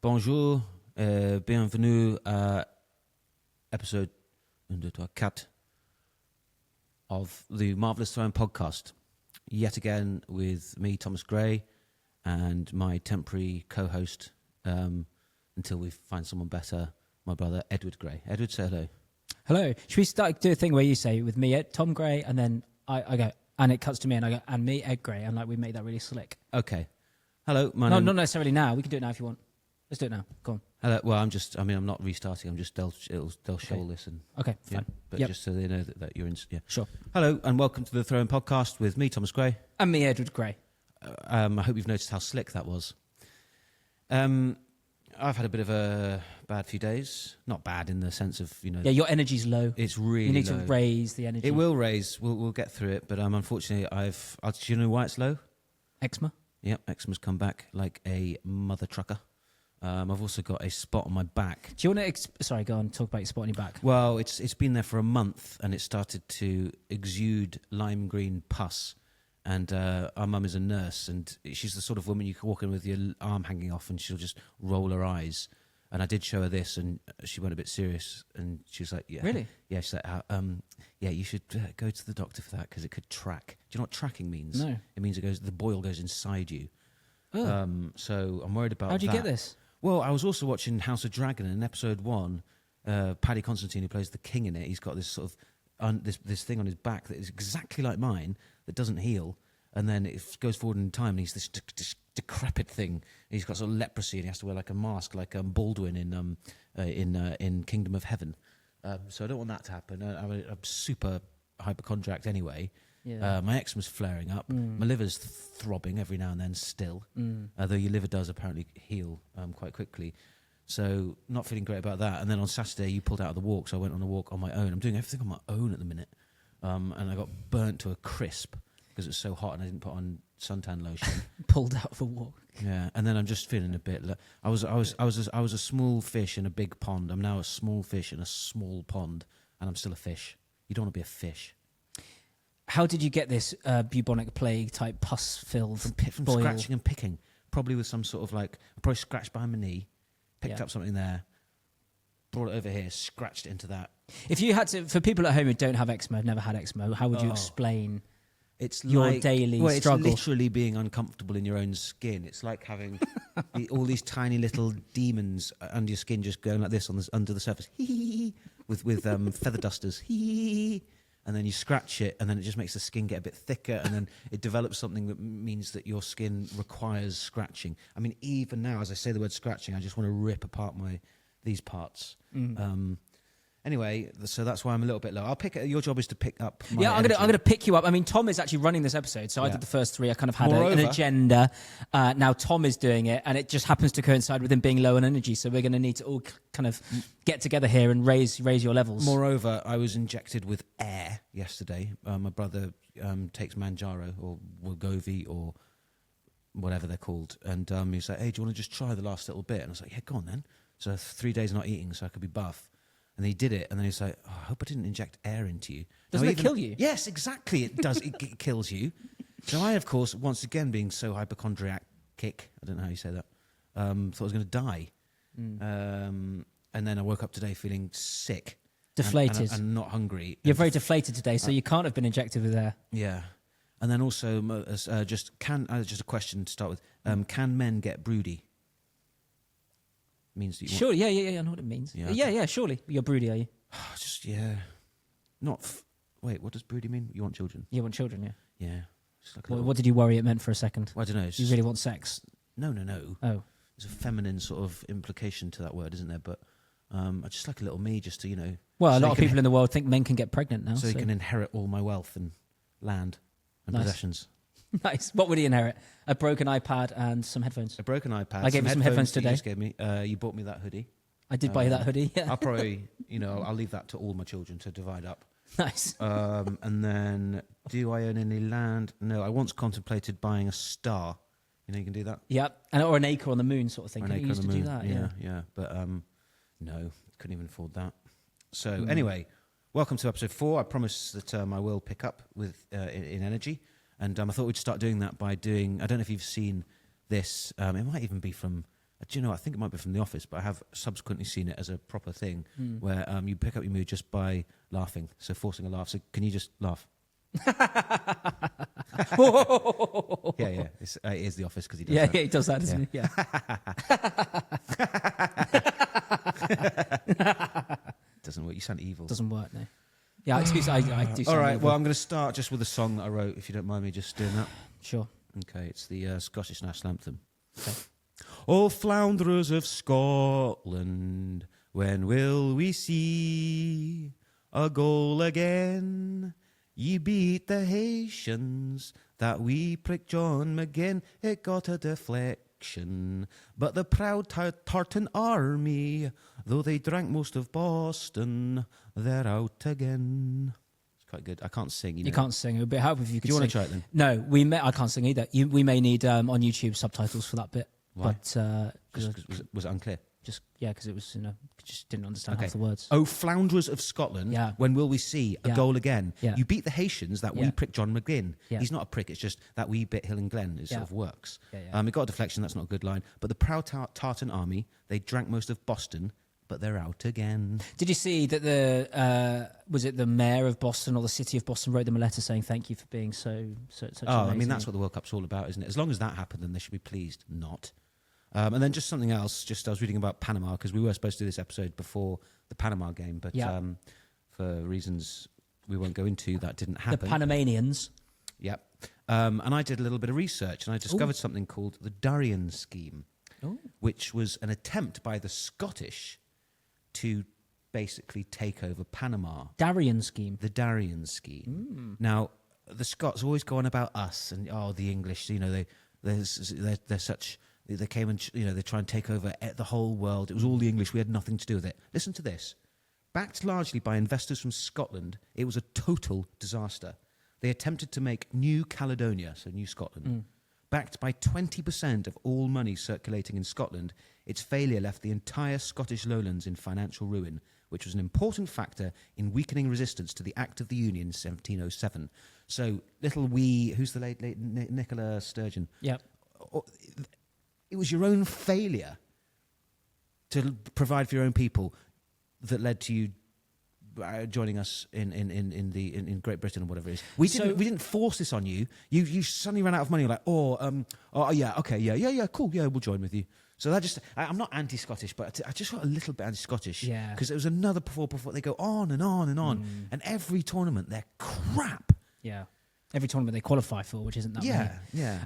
bonjour, bienvenue à episode 1, 2, 3, 4 of the Marvellous podcast. Yet again with me, Thomas Gray, and my temporary co-host, until we find someone better, my brother Edward Gray. Edward, say hello. Hello. Should we start do a thing where you say with me, Tom Gray, and then I go, and it cuts to me, and I go, and me, Ed Gray, and like we make that really slick. Okay. Hello, my No, name... not necessarily now. We can do it now if you want. Let's do it now. Go on. Hello. Well, I'm not restarting. I'm just they'll show all this and okay, fine. Yeah, but just so they know that you're in. Yeah, sure. Hello and welcome to the Throne Podcast with me, Thomas Gray, and me, Edward Gray. I hope you've noticed how slick that was. I've had a bit of a bad few days. Not bad in the sense of Yeah, your energy's low. It's really you need low. to raise the energy. It will raise. We'll get through it. But unfortunately, do you know why it's low? Eczema. Yep, eczema's come back like a mother trucker. I've also got a spot on my back. Do you want to... Sorry, go on. Talk about your spot on your back. Well, it's been there for a month, and it started to exude lime green pus. And our mum is a nurse, and she's the sort of woman you can walk in with your arm hanging off, and she'll just roll her eyes. And I did show her this, and she went a bit serious, and she was like, "Yeah, really? Yeah." She's like, "Yeah, you should go to the doctor for that because it could track." Do you know what tracking means? No. It means the boil goes inside you. Oh. So I'm worried about. How'd you get this? Well, I was also watching House of Dragon, and in episode 1, Paddy Constantine, who plays the king in it, he's got this sort of this thing on his back that is exactly like mine that doesn't heal, and then it goes forward in time, and he's this decrepit thing. He's got sort of leprosy, and he has to wear like a mask, like Baldwin in Kingdom of Heaven. So I don't want that to happen. I'm super hypochondriac anyway. Yeah. My eczema's flaring up. My liver's throbbing every now and then still, though your liver does apparently heal quite quickly. So not feeling great about that. And then on Saturday you pulled out of the walk, so I went on a walk on my own. I'm doing everything on my own at the minute. And I got burnt to a crisp because it was so hot and I didn't put on suntan lotion. Pulled out of a walk. Yeah, and then I'm just feeling a bit... I was a small fish in a big pond. I'm now a small fish in a small pond, and I'm still a fish. You don't want to be a fish. How did you get this bubonic plague type pus-filled From boil? scratching and picking. Probably with some sort of I probably scratched behind my knee, picked up something there, brought it over here, scratched it into that. If you had to, for people at home who don't have eczema, have never had eczema, how would you explain your daily struggle? It's literally being uncomfortable in your own skin. It's like having all these tiny little demons under your skin just going like this under the surface, with feather dusters, and then you scratch it, and then it just makes the skin get a bit thicker, and then it develops something that means that your skin requires scratching. I mean, even now, as I say the word scratching, I just want to rip apart these parts. Anyway, so that's why I'm a little bit low. I'll pick. Your job is to pick up. I'm gonna pick you up. I mean, Tom is actually running this episode, so I did the first 3. I kind of had an agenda. Now Tom is doing it, and it just happens to coincide with him being low on energy. So we're going to need to all kind of get together here and raise your levels. Moreover, I was injected with air yesterday. My brother takes Manjaro or Wegovy or whatever they're called, and he's like, "Hey, do you want to just try the last little bit?" And I was like, "Yeah, go on then." So 3 days not eating, so I could be buff. And he did it, and then he's like, "Oh, I hope I didn't inject air into you." Doesn't it kill you? Yes, exactly. It does. It kills you. So I, of course, once again being so hypochondriac, I don't know how you say that, thought I was going to die. And then I woke up today feeling sick. Deflated. And not hungry. You're very deflated today, so you can't have been injected with air. Yeah. And then also, just a question to start with. Can men get broody? Means that you sure, yeah, I know what it means. Yeah, surely. You're broody, are you? Wait, what does broody mean? You want children? You want children, yeah. Yeah. What did you worry it meant for a second? Well, I don't know. You really want sex? No. Oh. There's a feminine sort of implication to that word, isn't there? But I just like a little me just to, Well, a lot of people in the world think men can get pregnant now. So he can inherit all my wealth and land and possessions. Nice. What would he inherit? A broken iPad and some headphones. A broken iPad. I gave you some headphones today. You just gave me. You bought me that hoodie. I did buy you that hoodie. Yeah. I'll probably, I'll leave that to all my children to divide up. Nice. And then, do I own any land? No. I once contemplated buying a star. You can do that. Yep. Or an acre on the moon, sort of thing. Or an acre you used on the to moon. do that. Yeah. But no, couldn't even afford that. So anyway, welcome to episode 4. I promise that I will pick up with in energy. And I thought we'd start doing that by doing... I don't know if you've seen this. It might even be from Do you know? I think it might be from The Office, but I have subsequently seen it as a proper thing where you pick up your mood just by laughing. So forcing a laugh. So can you just laugh? Yeah. It is The Office because he does that. Yeah, he does that, doesn't he? Yeah. Doesn't work. You sound evil. Doesn't work, no. Yeah, excuse I do. All right, evil. well, I'm going to start just with a song that I wrote, if you don't mind me just doing that. Sure. Okay, it's the Scottish National Anthem. Okay. Oh, flounderers of Scotland, when will we see a goal again? Ye beat the Haitians, that wee prick John McGinn, it got a deflection. But the proud Tartan army, though they drank most of Boston, they're out again. It's quite good. I can't sing. You can't sing. It would be helpful if you could Do you sing. want to try it then? No, I can't sing either. We may need on YouTube subtitles for that bit. Why? But Was it unclear? Because it was just didn't understand half the words. Oh, flounderers of Scotland, when will we see a goal again? Yeah. You beat the Haitians, that wee prick John McGinn. Yeah. He's not a prick, it's just that wee bit Hill and Glen sort of works. Yeah. It got a deflection, that's not a good line. But the proud Tartan army, they drank most of Boston, but they're out again. Did you see that was it the mayor of Boston or the city of Boston wrote them a letter saying thank you for being such I mean, that's what the World Cup's all about, isn't it? As long as that happened, then they should be pleased. Not. And then just something else. I was reading about Panama because we were supposed to do this episode before the Panama game, but for reasons we won't go into, that didn't happen. The Panamanians. Yep. And I did a little bit of research, and I discovered something called the Darien Scheme, which was an attempt by the Scottish to basically take over Panama. Darien Scheme. The Darien Scheme. Now, the Scots always go on about us and the English. You know, they're such. They came and they try and take over the whole world. It was all the English. We had nothing to do with it. Listen to this. Backed largely by investors from Scotland, it was a total disaster. They attempted to make New Caledonia, so New Scotland. Backed by 20% of all money circulating in Scotland, its failure left the entire Scottish lowlands in financial ruin, which was an important factor in weakening resistance to the Act of the Union in 1707. So, who's the late Nicola Sturgeon? Yeah. It was your own failure to provide for your own people that led to you joining us in Great Britain or whatever it is. We didn't force this on you. You suddenly ran out of money. You're like, cool, we'll join with you. So I'm not anti-Scottish, but I just got a little bit anti-Scottish. Yeah. Because it was another before they go on and on and on, and every tournament they're crap. Yeah. Every tournament they qualify for, which isn't that many. Yeah.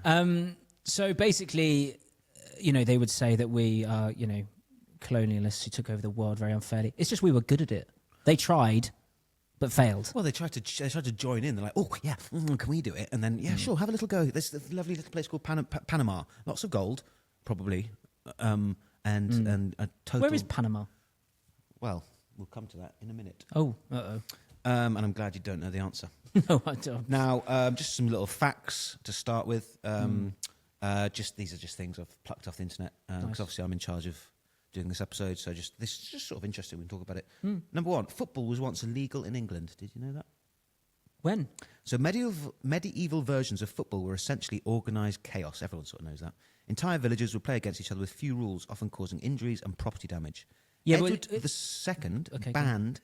So basically, they would say that we are, colonialists who took over the world very unfairly. It's just we were good at it. They tried, but failed. Well, they tried to join in. They're like, can we do it? And then, sure, have a little go. There's a lovely little place called Panama. Lots of gold, probably, and a total. Where is Panama? Well, we'll come to that in a minute. Oh, uh-oh. And I'm glad you don't know the answer. No, I don't. Now, just some little facts to start with. These are just things I've plucked off the internet because obviously I'm in charge of doing this episode. So this is just sort of interesting. We can talk about it. Number one, football was once illegal in England. Did you know that? When? So medieval versions of football were essentially organised chaos. Everyone sort of knows that. Entire villages would play against each other with few rules, often causing injuries and property damage. Yeah, Edward II banned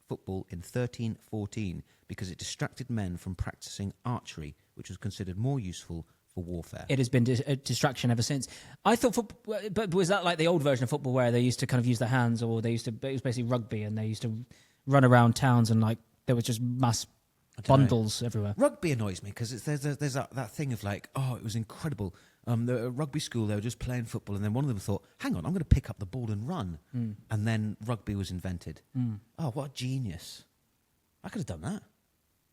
football in 1314 because it distracted men from practising archery, which was considered more useful for warfare. It has been a distraction ever since. I thought, but was that like the old version of football where they used to kind of use their hands, or it was basically rugby and they used to run around towns and like there was just mass bundles everywhere? Rugby annoys me because there's that thing of like, it was incredible. The rugby school, they were just playing football, and then one of them thought, hang on, I'm going to pick up the ball and run. And then rugby was invented. Oh, what a genius. I could have done that.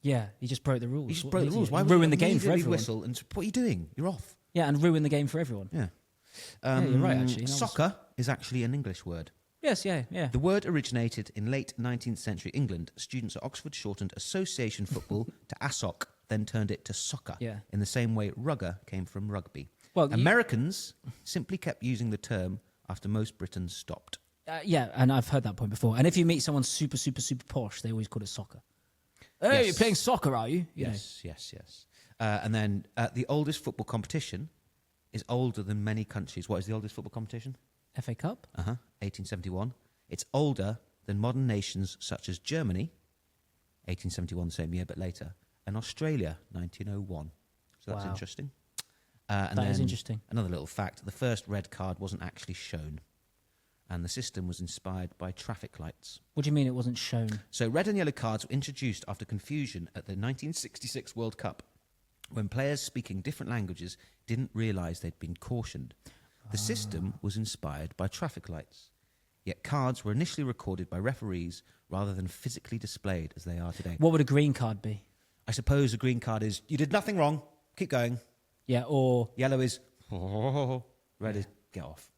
Yeah, he just broke the rules. He just broke the rules. Why ruin the game for everyone? Whistle and what are you doing? You're off. Yeah, and ruin the game for everyone. Yeah. You're right, actually. Soccer is actually an English word. Yes, yeah. The word originated in late 19th century England. Students at Oxford shortened association football to ASOC, then turned it to soccer. Yeah. In the same way, rugger came from rugby. Well, Americans simply kept using the term after most Britons stopped. Yeah, and I've heard that point before. And if you meet someone super, super, super posh, they always call it soccer. Hey, you're playing soccer, are you? Yes. And then the oldest football competition is older than many countries. What is the oldest football competition? FA Cup? 1871. It's older than modern nations such as Germany, 1871, same year but later, and Australia, 1901. So that's interesting. And that is interesting. Another little fact, the first red card wasn't actually shown. And the system was inspired by traffic lights. What do you mean it wasn't shown? So red and yellow cards were introduced after confusion at the 1966 World Cup, when players speaking different languages didn't realise they'd been cautioned. The system was inspired by traffic lights. Yet cards were initially recorded by referees rather than physically displayed as they are today. What would a green card be? I suppose a green card is, you did nothing wrong, keep going. Yeah, or... Yellow is, red is, get off.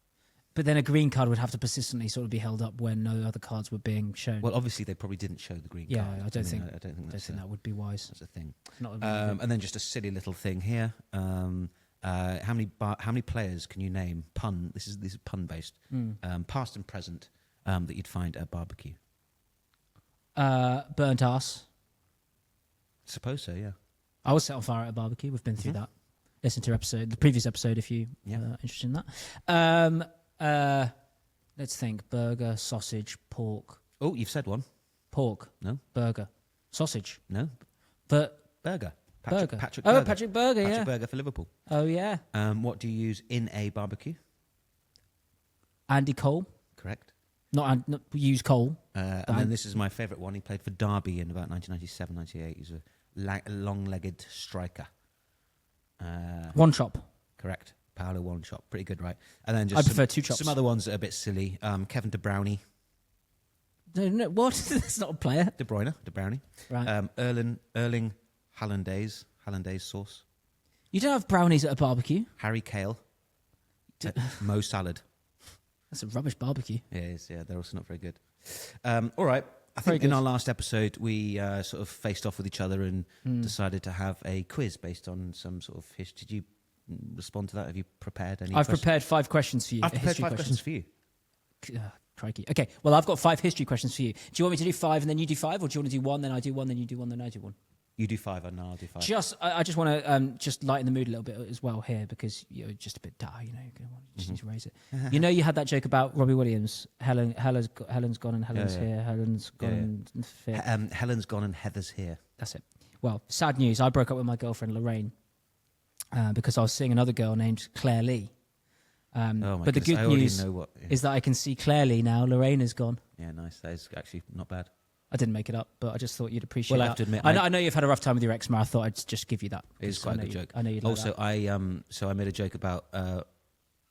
But then a green card would have to persistently sort of be held up when no other cards were being shown. Well, obviously they probably didn't show the green card. Yeah, I don't think that would be wise. That's a thing. And then just a silly little thing here. How many players can you name? This is pun based. Past and present that you'd find at a barbecue. Burnt ass. Suppose so. Yeah. I was set on fire at a barbecue. We've been through that. Listen to the previous episode if you are interested in that. Let's think. Burger, sausage, pork. Oh, you've said one. Pork. No. Burger. Sausage. No. But Burger. Burger. Patrick Burger. Oh, Patrick Burger, Patrick Burger for Liverpool. Oh, yeah. What do you use in a barbecue? Andy Cole. Correct. Not use Cole. And then this is my favourite one. He played for Derby in about 1997, 98. He's a long-legged striker. One chop. Correct. Paolo one chop. Pretty good, right? And then I prefer two chops. Some other ones that are a bit silly. Kevin De Bruyne. No, what? That's not a player. De Bruyne. Right. Erling Hollandaise sauce. You don't have brownies at a barbecue. Harry Kale. Mo salad. That's a rubbish barbecue. It is, yeah. They're also not very good. All right. I think in our last episode, we sort of faced off with each other and decided to have a quiz based on some sort of history. Did you respond to that? Have you prepared any I've prepared 5 questions for you. I've prepared 5 questions for you. Crikey. Okay, well, I've got 5 history questions for you. Do you want me to do 5 and then you do 5, or do you want to do 1, then I do 1, then you do 1, then I do 1? You do 5 and I'll do 5. I just want to just lighten the mood a little bit as well here, because you're just a bit dour, you just need to raise it. You had that joke about Robbie Williams. Helen's gone and Helen's here. Helen's gone and fit. Helen's gone and Heather's here. That's it. Well, sad news. I broke up with my girlfriend Lorraine because I was seeing another girl named Claire Lee. But the good news is that I can see clearly now. Lorraine is gone. Yeah, nice. That is actually not bad. I didn't make it up, but I just thought you'd appreciate that. Well, I have to admit, I know you've had a rough time with your ex-ma. I thought I'd just give you that. It is quite a good joke. I know you'd like also, that. I made a joke about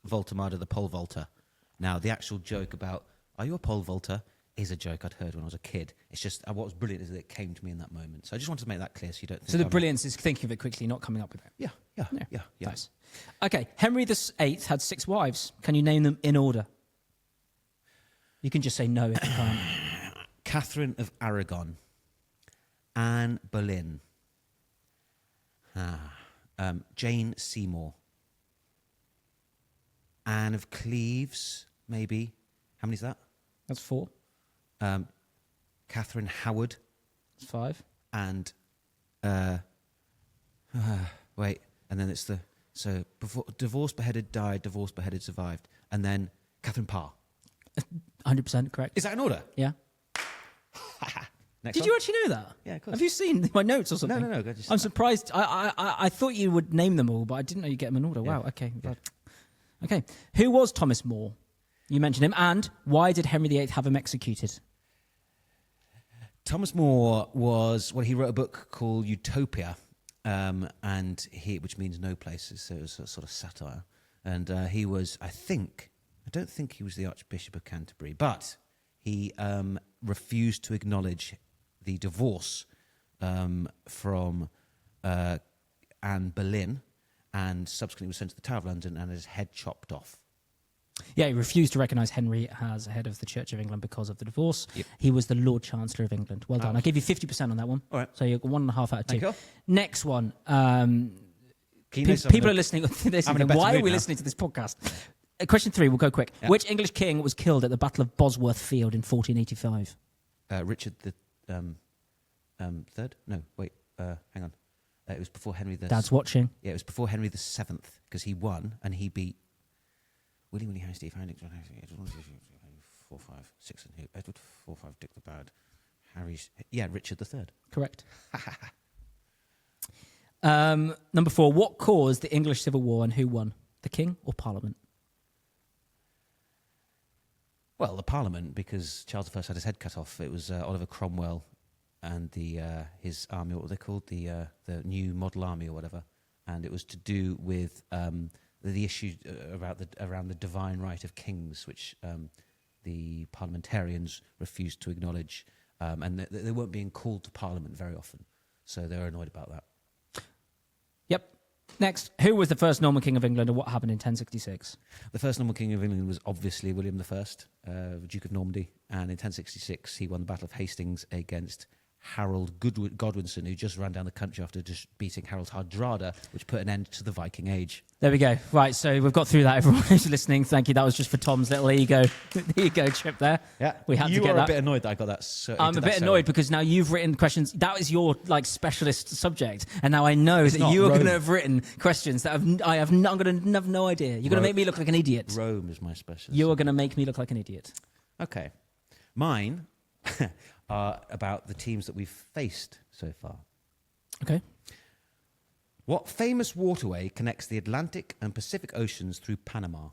Voltamada the pole vaulter. Now, the actual joke about, are you a pole vaulter, is a joke I'd heard when I was a kid. It's just, what was brilliant is that it came to me in that moment. So I just wanted to make that clear so you don't think So the brilliance is thinking of it quickly, not coming up with it. Yeah. Nice. Okay, Henry VIII had 6 wives. Can you name them in order? You can just say no if you can't. Catherine of Aragon. Anne Boleyn. Jane Seymour. Anne of Cleves, maybe. How many is that? That's 4. Catherine Howard. That's 5. And, wait, and then it's so before, divorced, beheaded, died, divorced, beheaded, survived. And then Catherine Parr. 100% correct. Is that in order? Yeah. Next Did you actually know that? Yeah, of course. Have you seen my notes or something? No. I'm surprised. I thought you would name them all, but I didn't know you'd get them in order. Yeah. Wow, okay. Yeah. Okay. Who was Thomas More? You mentioned him. And why did Henry VIII have him executed? Thomas More he wrote a book called Utopia, which means no places, so it was a sort of satire. And he was, I don't think he was the Archbishop of Canterbury, but he refused to acknowledge the divorce from Anne Boleyn, and subsequently was sent to the Tower of London and had his head chopped off. Yeah, he refused to recognise Henry as head of the Church of England because of the divorce. Yep. He was the Lord Chancellor of England. Well done. I'll give you 50% on that one. All right. So you're 1.5 out of 2. Thank you. Next one. People are listening. They're thinking, why are we listening to this podcast? Question 3, we'll go quick. Yeah. Which English king was killed at the Battle of Bosworth Field in 1485? Richard the third? No, wait. Hang on. It was before Henry the... Dad's watching. Yeah, it was before Henry the Seventh, because he won, and he beat William, Harry, Steve, Harry, Dick, John, Edward, 4, 5, 6, and who? Edward, 4, 5, Dick the Bad, Harry's... Yeah, Richard III. Correct. Number 4, what caused the English Civil War and who won? The King or Parliament? Well, the Parliament, because Charles I had his head cut off. It was Oliver Cromwell and his army, what were they called? The New Model Army or whatever. And it was to do with the issue around the divine right of kings, which the parliamentarians refused to acknowledge. And they weren't being called to Parliament very often. So they were annoyed about that. Yep. Next, who was the first Norman King of England and what happened in 1066? The first Norman King of England was obviously William I, Duke of Normandy. And in 1066, he won the Battle of Hastings against Harold Godwinson, who just ran down the country after just beating Harold Hardrada, which put an end to the Viking Age. There we go. Right, so we've got through that. Everyone who's listening, thank you. That was just for Tom's little ego trip there. Yeah, we had to get that. You were a bit annoyed that I got that. I'm a bit annoyed because now you've written questions. That was your specialist subject, and now I know that you are going to have written questions that I'm going to have no idea. You're going to make me look like an idiot. Rome is my specialist. You are going to make me look like an idiot. Okay, mine are about the teams that we've faced so far. Okay. What famous waterway connects the Atlantic and Pacific Oceans through Panama?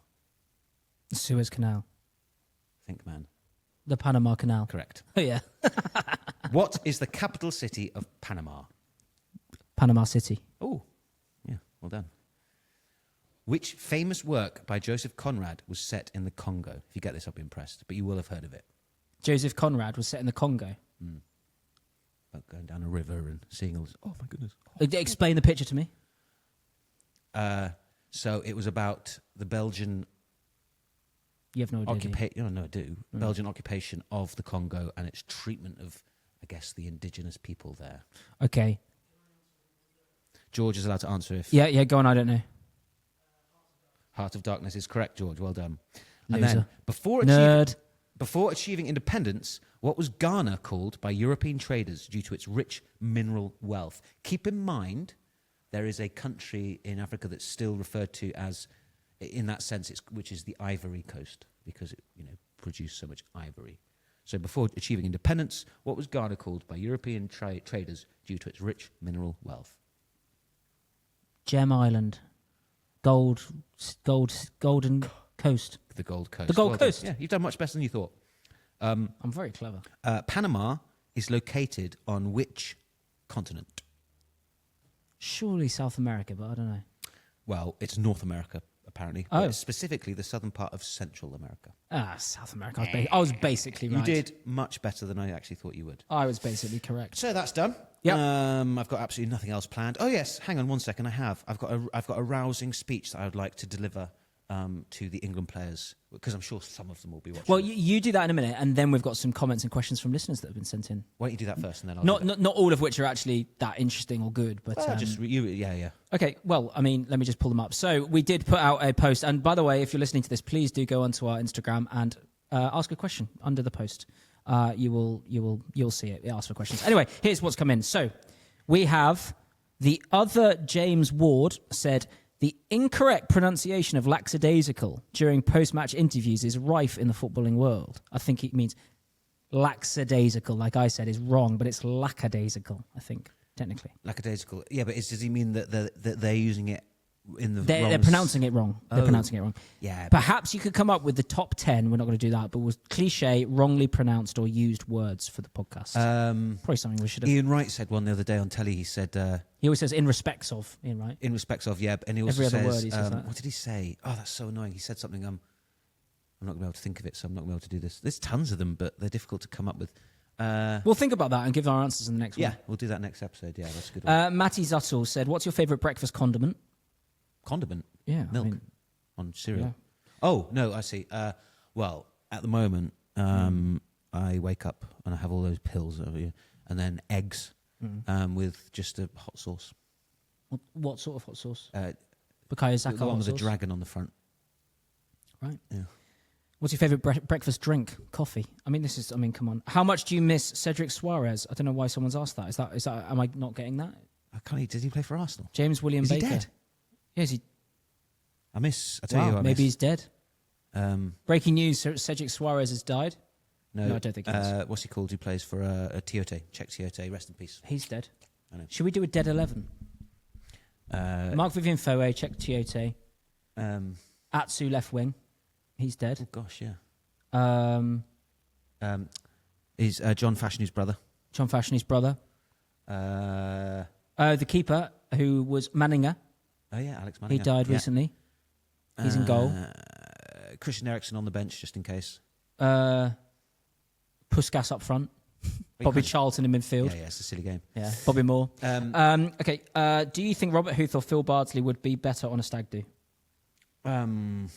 The Suez Canal. Think, man. The Panama Canal. Correct. Oh, yeah. What is the capital city of Panama? Panama City. Oh, yeah, well done. Which famous work by Joseph Conrad was set in the Congo? If you get this, I'll be impressed, but you will have heard of it. Joseph Conrad was set in the Congo. About going down a river and seeing all this. Oh, my goodness. Explain the picture to me. So it was about the Belgian You have no idea. occupation. No, I do. Belgian occupation of the Congo and its treatment of, I guess, the indigenous people there. Okay. George is allowed to answer if... Yeah, go on, I don't know. Heart of Darkness is correct, George. Well done. Loser. And then, before achieving independence, what was Ghana called by European traders due to its rich mineral wealth? Keep in mind, there is a country in Africa that's still referred to as, in that sense, which is the Ivory Coast, because it produced so much ivory. So before achieving independence, what was Ghana called by European traders due to its rich mineral wealth? Gem Island. Golden Coast. The Gold Coast. The Gold Coast. Yeah, you've done much better than you thought. I'm very clever. Panama is located on which continent? Surely South America, but I don't know. Well, it's North America, apparently. Oh. But it's specifically the southern part of Central America. South America. I was basically right. You did much better than I actually thought you would. I was basically correct. So that's done. Yep. I've got absolutely nothing else planned. Oh yes, hang on 1 second. I've got a rousing speech that I would like to deliver to the England players, because I'm sure some of them will be watching. Well, you do that in a minute, and then we've got some comments and questions from listeners that have been sent in. Why don't you do that first, and then I'll not all of which are actually that interesting or good, but yeah. Okay, well, I mean, let me just pull them up. So we did put out a post, and by the way, if you're listening to this, please do go onto our Instagram and ask a question under the post. You'll see it. It asks for questions. Anyway, here's what's come in. So we have the other James Ward said, the incorrect pronunciation of lackadaisical during post-match interviews is rife in the footballing world. I think it means lackadaisical, like I said, is wrong, but it's lackadaisical, I think, technically. Lackadaisical. Yeah, but does he mean that they're using it in the wrong... They're pronouncing it wrong. They're pronouncing it wrong. Yeah. Perhaps you could come up with the top 10, we're not going to do that, but was cliche, wrongly pronounced or used words for the podcast. Probably something we should have... Ian Wright said one the other day on telly, he said... he always says, in respects of, Ian Wright. In respects of, yeah, and he also Every other says... word he says that. What did he say? Oh, that's so annoying. He said something, I'm not going to be able to think of it, so I'm not going to be able to do this. There's tons of them, but they're difficult to come up with. We'll think about that and give our answers in the next one. Yeah, we'll do that next episode. Yeah, that's a good one. Matty Zuttel said, what's your favourite breakfast condiment? Condiment? Yeah. Milk on cereal. Yeah. Oh, no, I see. Well, at the moment, I wake up and I have all those pills over you, and then eggs with just a hot sauce. What sort of hot sauce? The Bukayo Saka one hot with a sauce? dragon on the front. Right. Yeah. What's your favourite breakfast drink? Coffee. Come on. How much do you miss Cedric Suarez? I don't know why someone's asked that. Is that? Am I not getting that? I can't. Did he play for Arsenal? James William Is Baker. he dead? Yeah, is he? I tell you who I miss. Maybe he's dead. Um, Breaking news: Cedric Suarez has died. no, I don't think he is. what's he called? Who plays for Tiote? Czech Tiote. Rest in peace. He's dead. I know. Should we do a dead 11? Mark Vivian Foe, Czech Tiote. Atsu left wing. He's dead. Oh gosh, yeah. Is John Fashion's brother. John Fashion's brother. The keeper who was Manninger. Oh yeah, Alex Manninger. He died recently. He's in goal. Christian Eriksen on the bench just in case. Puskas up front. Bobby Charlton in midfield. Yeah, it's a silly game. Yeah, Bobby Moore. Okay. Do you think Robert Huth or Phil Bardsley would be better on a stag do? I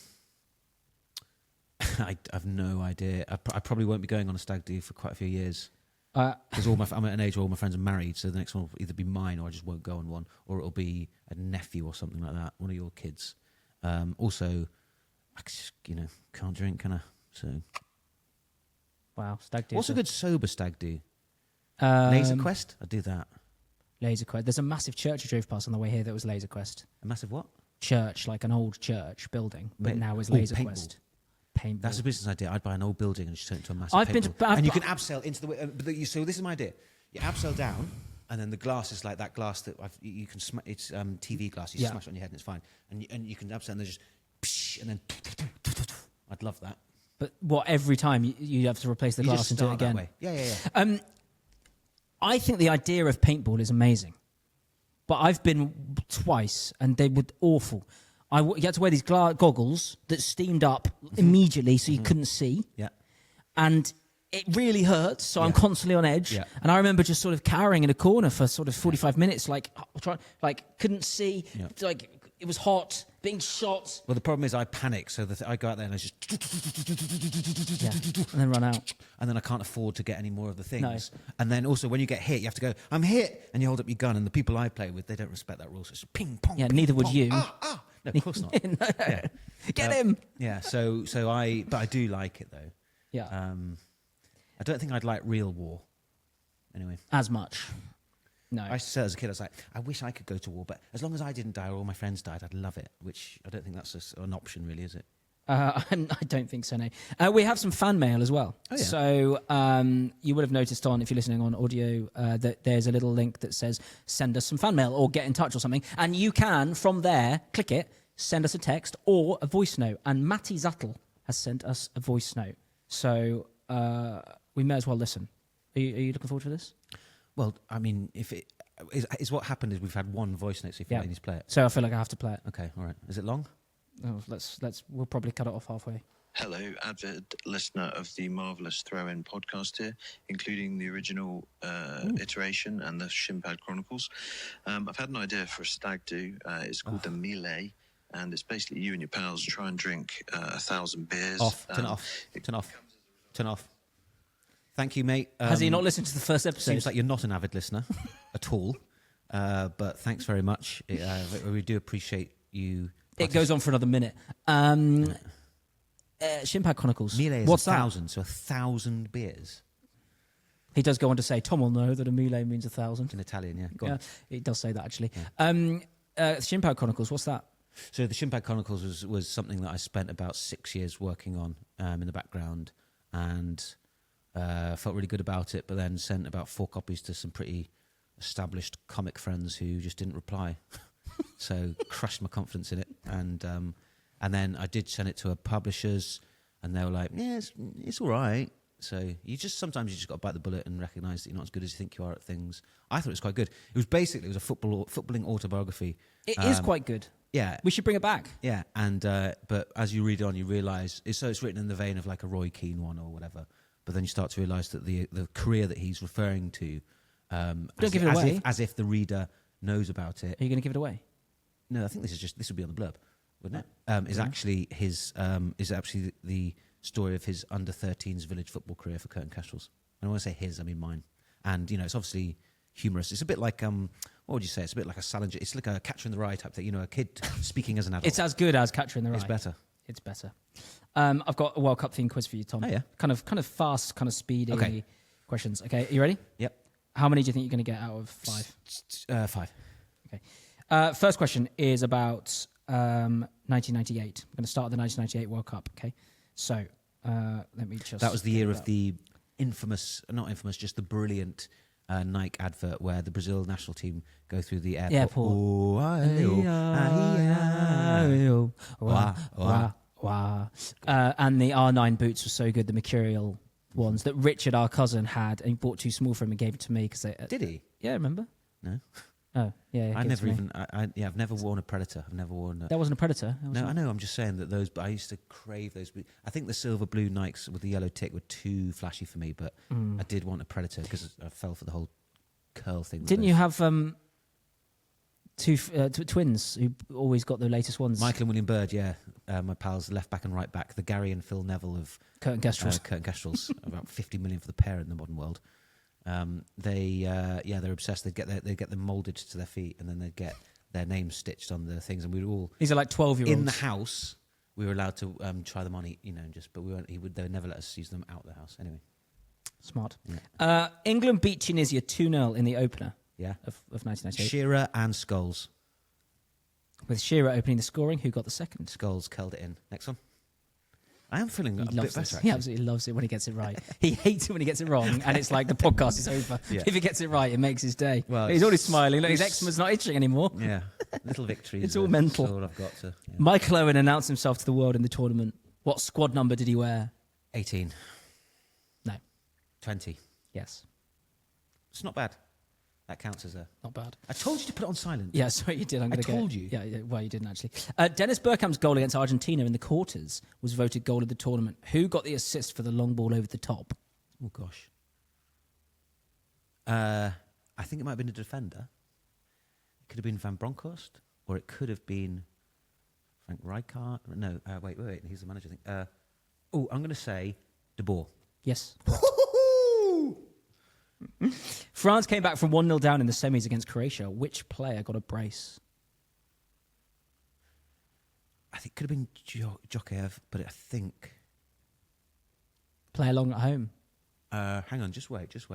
have no idea. I probably won't be going on a stag do for quite a few years. Because I'm at an age where all my friends are married, so the next one will either be mine or I just won't go on one, or it'll be a nephew or something like that, one of your kids. Also, I just, can't drink, can I? So, wow, stag do. What's a good sober stag do? Laser Quest? I'd do that. Laser Quest. There's a massive church I drove past on the way here that was Laser Quest. A massive what? Church, like an old church building, but now is Laser Quest. Paintball. That's a business idea. I'd buy an old building and just turn it into a massive paintball. And you can abseil into the... So this is my idea. You abseil down, and then the glass is like that glass that you can... It's TV glass. You smash it on your head and it's fine. And you can abseil and then just... Psh, and then... I'd love that. But what, every time you have to replace the glass and do it again? That way. Yeah. I think the idea of paintball is amazing. But I've been twice, and they were awful. You had to wear these goggles that steamed up immediately so you couldn't see. Yeah. And it really hurts, so I'm constantly on edge. Yeah. And I remember just sort of cowering in a corner for sort of 45 minutes, couldn't see, like it was hot, being shot. Well, the problem is I panic, so I go out there and I just... and then run out. And then I can't afford to get any more of the things. No. And then also when you get hit, you have to go, I'm hit, and you hold up your gun, and the people I play with, they don't respect that rule, so it's ping, pong, yeah, ping, neither pong. would you. No, of course not. No. Yeah. Get him! Yeah, but I do like it, though. Yeah. I don't think I'd like real war. Anyway. As much. No. I used to say as a kid, I was like, I wish I could go to war, but as long as I didn't die or all my friends died, I'd love it, which I don't think that's an option, really, is it? I don't think so, no. We have some fan mail as well. Oh, yeah. So you would have noticed if you're listening on audio, that there's a little link that says send us some fan mail or get in touch or something. And you can, from there, click it, send us a text or a voice note. And Matty Zattel has sent us a voice note. So we may as well listen. Are you looking forward to this? Well, I mean, if it is what happened is we've had one voice note, so if you need to play it. So I feel like I have to play it. Okay, all right. Is it long? Oh, we'll probably cut it off halfway. Hello, avid listener of the Marvellous Throw-In podcast here, including the original iteration and the Shinpad Chronicles. I've had an idea for a stag do. It's called the Melee, and it's basically you and your pals try and drink 1,000 beers. Turn off. Thank you, mate. Has he not listened to the first episode? Seems like you're not an avid listener at all. But thanks very much. We do appreciate you. It goes on for another minute. Shinpad Chronicles. Melee is What's 1,000, so 1,000 beers. He does go on to say, Tom will know that a melee means 1,000. In Italian, yeah. Go on. It does say that, actually. Yeah. Shinpad Chronicles, what's that? So the Shinpad Chronicles was something that I spent about 6 years working on in the background, and felt really good about it, but then sent about 4 copies to some pretty established comic friends who just didn't reply. So crushed my confidence in it, and then I did send it to publishers, and they were like, "Yeah, it's all right." So sometimes you just got to bite the bullet and recognise that you're not as good as you think you are at things. I thought it was quite good. It was a footballing autobiography. It is quite good. Yeah, we should bring it back. Yeah, and but as you read on, you realise it's written in the vein of like a Roy Keane one or whatever. But then you start to realise that the career that he's referring to, don't give it away, as if the reader knows about it. Are you going to give it away? No, I think this would be on the blurb, wouldn't it? Is actually the story of his under-13s village football career for Curtin Kestrels. And when I say his, I mean mine. And it's obviously humorous. It's a bit like what would you say? It's a bit like a Salinger. It's like a Catcher in the Rye type thing. A kid speaking as an adult. It's as good as Catcher in the Rye. It's better. It's better. I've got a World Cup theme quiz for you, Tom. Oh yeah. Kind of fast, kind of speedy questions. Okay, are you ready? Yep. How many do you think you're going to get out of 5? 5. Okay. First question is about 1998. I'm going to start the 1998 World Cup. Okay. So let me just. That was the year of the not infamous, just the brilliant Nike advert where the Brazil national team go through the airport. Oh, and the R9 boots were so good, the mercurial ones that Richard, our cousin, had, and he bought too small for him and gave it to me because they. Did he? Yeah, remember? No. Oh, yeah. I've never worn a Predator. I've never worn. That wasn't a Predator. No, I know. I'm just saying that those. But I used to crave those. I think the silver blue Nikes with the yellow tick were too flashy for me. But I did want a Predator because I fell for the whole curl thing. Didn't you have two twins who always got the latest ones? Michael and William Bird, yeah. My pals, left back and right back. The Gary and Phil Neville of Curtin Kestrels. About 50 million for the pair in the modern world. They're obsessed. They'd get them moulded to their feet, and then they'd get their names stitched on the things. And we were all these are like 12-year-olds in the house. We were allowed to try them on, but we weren't. They would never let us use them out the house. Anyway, smart. Yeah. England beat Tunisia 2-0 in the opener. Yeah, of 1998. Shearer and Scholes. With Shearer opening the scoring, who got the second? Scholes curled it in. Next one. I am feeling a bit better. Actually. He absolutely loves it when he gets it right. He hates it when he gets it wrong, and it's like the podcast is over. Yeah. If he gets it right, it makes his day. Well, he's already smiling. Look, his eczema's not itching anymore. Yeah, little victories. It's all mental. That's all I've got to. Yeah. Michael Owen announced himself to the world in the tournament. What squad number did he wear? 18. No. 20. Yes. It's not bad. That counts as a... Not bad. I told you to put it on silent. Yeah, sorry, you did. I told you. Yeah, well, you didn't actually. Dennis Bergkamp's goal against Argentina in the quarters was voted goal of the tournament. Who got the assist for the long ball over the top? Oh, gosh. I think it might have been a defender. It could have been Van Bronckhorst, or it could have been Frank Rijkaard. No, wait. He's the manager, I think. I'm going to say De Boer. Yes. France came back from 1-0 down in the semis against Croatia. Which player got a brace? I think it could have been Jokev, but I think... Play along at home. Hang on, just wait. It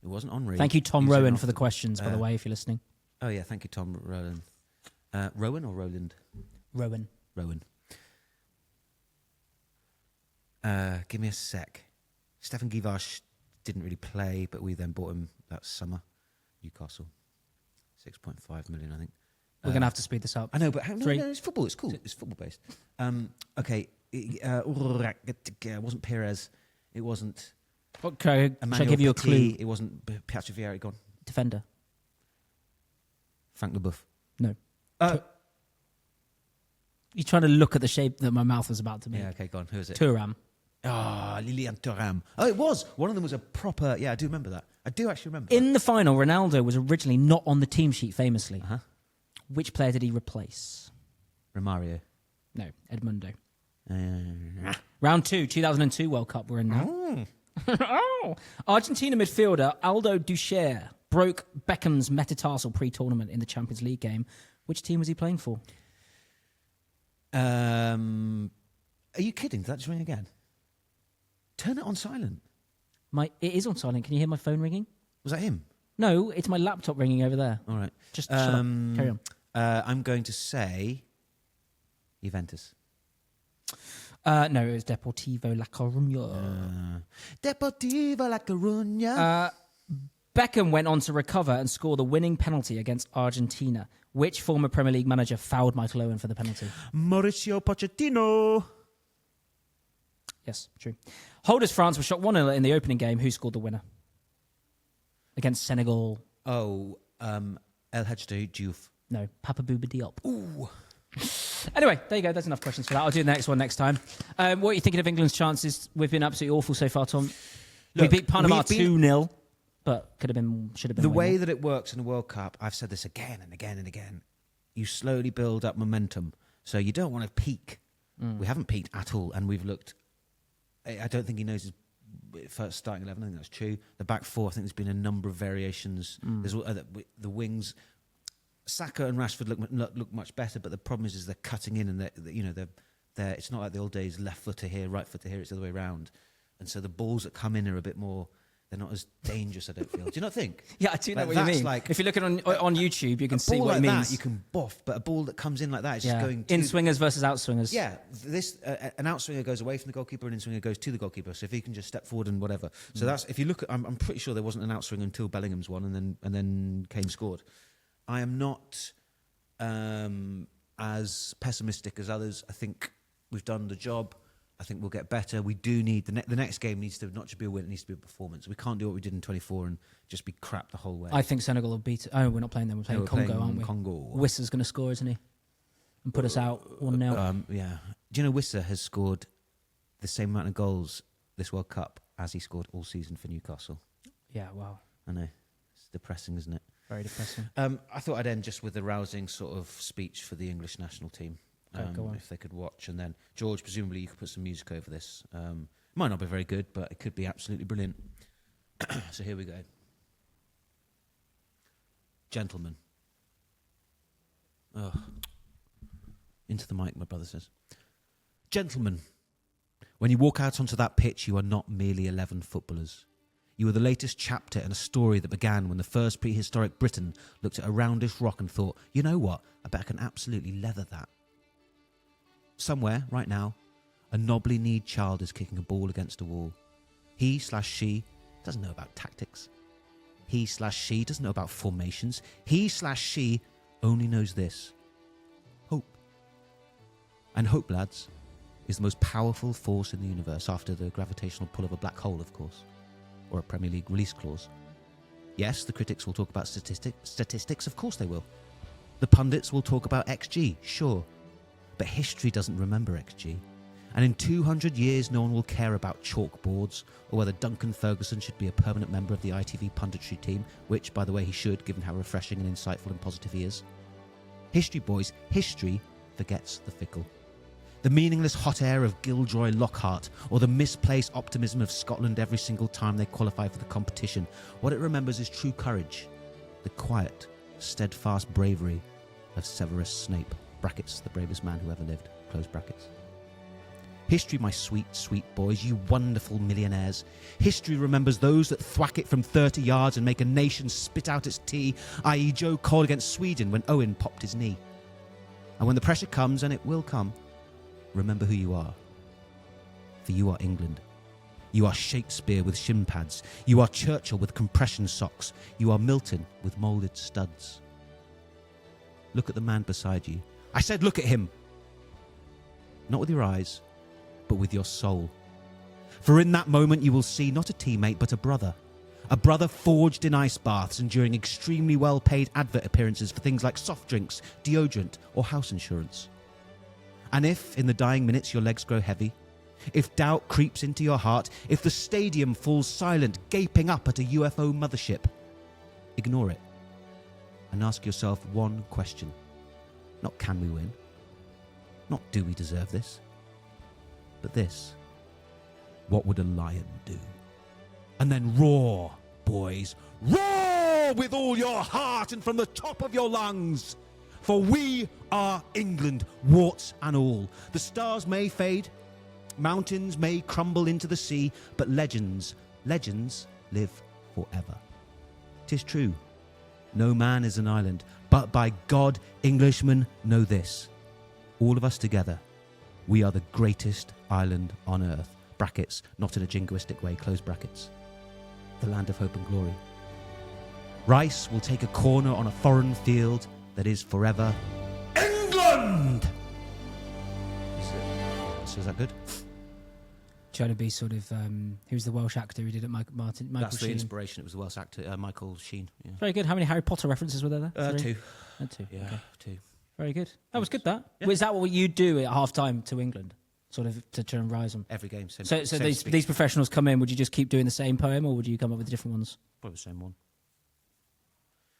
wasn't Henri. Thank you, Tom Rowan, for the questions, by the way, if you're listening. Oh, yeah, thank you, Tom Rowan. Rowan or Roland? Rowan. Give me a sec. Stefan Givash didn't really play, but we then bought him that summer. Newcastle. 6.5 million, I think. We're going to have to speed this up. I know, but no, it's football. It's cool. It's football-based. Okay. It wasn't Perez. It wasn't... Okay, shall I give you a clue? It wasn't Piazza Vieira. Gone. Defender. Frank Leboeuf. No. You're trying to look at the shape that my mouth was about to make. Yeah, okay, go on. Who is it? Thuram. Lilian Thuram. Oh, it was. One of them was a proper... Yeah, I do remember that. I do actually remember In the final, Ronaldo was originally not on the team sheet, famously. Uh-huh. Which player did he replace? Romario. No, Edmundo. Round 2, 2002 World Cup we're in now. Argentina midfielder Aldo Ducher broke Beckham's metatarsal pre-tournament in the Champions League game. Which team was he playing for? Are you kidding? Did that just ring again? Turn it on silent. It is on silent. Can you hear my phone ringing? Was that him? No, it's my laptop ringing over there. All right. Just shut up. Carry on. I'm going to say Juventus. No, it was Deportivo La Coruña. Deportivo La Coruña. Beckham went on to recover and score the winning penalty against Argentina. Which former Premier League manager fouled Michael Owen for the penalty? Mauricio Pochettino. Yes, true. Holders France were shot 1-0 in the opening game. Who scored the winner? Against Senegal. El Hadji Diouf. No, Papa Bouba Diop. Ooh. Anyway, there you go. There's enough questions for that. I'll do the next one next time. What are you thinking of England's chances? We've been absolutely awful so far, Tom. Look, we beat Panama 2-0, but should have been. The way that it works in the World Cup, I've said this again and again and again. You slowly build up momentum, so you don't want to peak. We haven't peaked at all, and we've looked. I don't think he knows his first starting 11. I think that's true. The back four, I think there's been a number of variations. There's the wings. Saka and Rashford look much better, but the problem is they're cutting in, and they're it's not like the old days, left footer here, right footer here. It's the other way around, and so the balls that come in are a bit more they're not as dangerous, I don't feel. Do you not think? Yeah, I do know Like, what you that's mean. like- If you look at it on YouTube, you can see ball what like it means. that you can buff, but a ball that comes in like that is just going in to... swingers versus out swingers. Yeah, this an outswinger goes away from the goalkeeper, and an in-swinger goes to the goalkeeper. So if he can just step forward and whatever. So that's, if you look at, I'm pretty sure there wasn't an outswinger until Bellingham's one, and then Kane scored. I am not as pessimistic as others. I think we've done the job. I think we'll get better. We do need the next game needs to not just be a win; it needs to be a performance. We can't do what we did in 24 and just be crap the whole way. I think Senegal will beat. Oh, we're not playing them. We're playing Congo, aren't we? Congo. Wissa's going to score, isn't he? And put us out 1-0. Yeah. Do you know Wissa has scored the same amount of goals this World Cup as he scored all season for Newcastle? Yeah, wow. I know. It's depressing, isn't it? Very depressing. I thought I'd end just with a rousing sort of speech for the English national team. Go on. If they could watch. And then, George, presumably you could put some music over this. Might not be very good, but it could be absolutely brilliant. So here we go. Gentlemen. Oh. Into the mic, my brother says. Gentlemen, when you walk out onto that pitch, you are not merely 11 footballers. You are the latest chapter in a story that began when the first prehistoric Briton looked at a roundish rock and thought, you know what, I bet I can absolutely leather that. Somewhere, right now, a knobbly-kneed child is kicking a ball against a wall. He/she doesn't know about tactics. He/she doesn't know about formations. He/she only knows this. Hope. And hope, lads, is the most powerful force in the universe after the gravitational pull of a black hole, of course. Or a Premier League release clause. Yes, the critics will talk about statistics, of course they will. The pundits will talk about XG, sure. But history doesn't remember XG. And in 200 years, no one will care about chalkboards or whether Duncan Ferguson should be a permanent member of the ITV punditry team, which, by the way, he should, given how refreshing and insightful and positive he is. History, boys, history forgets the fickle. The meaningless hot air of Gilderoy Lockhart, or the misplaced optimism of Scotland every single time they qualify for the competition. What it remembers is true courage, the quiet, steadfast bravery of Severus Snape, brackets, the bravest man who ever lived, close brackets. History, my sweet, sweet boys, you wonderful millionaires. History remembers those that thwack it from 30 yards and make a nation spit out its tea, i.e. Joe Cole against Sweden when Owen popped his knee. And when the pressure comes, and it will come, remember who you are. For you are England. You are Shakespeare with shin pads. You are Churchill with compression socks. You are Milton with moulded studs. Look at the man beside you. I said look at him. Not with your eyes, but with your soul. For in that moment you will see not a teammate, but a brother. A brother forged in ice baths and during extremely well-paid advert appearances for things like soft drinks, deodorant, or house insurance. And if, in the dying minutes, your legs grow heavy, if doubt creeps into your heart, if the stadium falls silent, gaping up at a UFO mothership, ignore it and ask yourself one question. Not can we win? Not do we deserve this? But this. What would a lion do? And then roar, boys. Roar with all your heart and from the top of your lungs. For we are England, warts and all. The stars may fade, mountains may crumble into the sea, but legends live forever. 'Tis true, no man is an island, but by God, Englishmen, know this. All of us together, we are the greatest island on earth. Brackets, not in a jingoistic way, close brackets. The land of hope and glory. Rice will take a corner on a foreign field that is forever England! So is that good? Trying to be sort of, who's the Welsh actor who did it, Michael That's the Sheen? inspiration. It was the Welsh actor, Michael Sheen. Yeah. Very good. How many Harry Potter references were there? Two. Two. Yeah, Okay. two. Very good. That was good, that. Yeah. Is that what you do at half-time to England? Sort of to try and rise them? Every game. Same, So same these, speech. these professionals come in, would you just keep doing the same poem or would you come up with different ones? Probably the same one.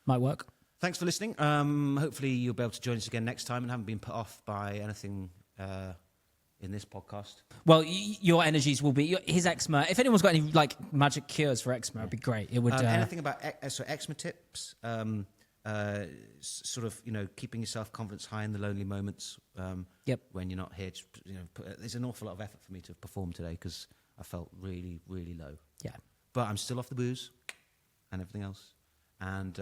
Might work. Thanks for listening. Hopefully you'll be able to join us again next time and haven't been put off by anything in this podcast. Well, your energies will be his eczema. If anyone's got any like magic cures for eczema, it'd be great. It would. Anything about eczema tips? Sort of, keeping your self-confidence high in the lonely moments. Yep. When you're not here, there's an awful lot of effort for me to perform today because I felt really, really low. Yeah. but I'm still off the booze and everything else. And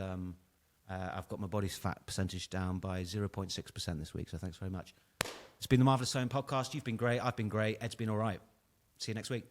I've got my body fat percentage down by 0.6% this week, so thanks very much. It's been the Marvellous Throwing podcast. You've been great. I've been great. Ed's been all right. See you next week.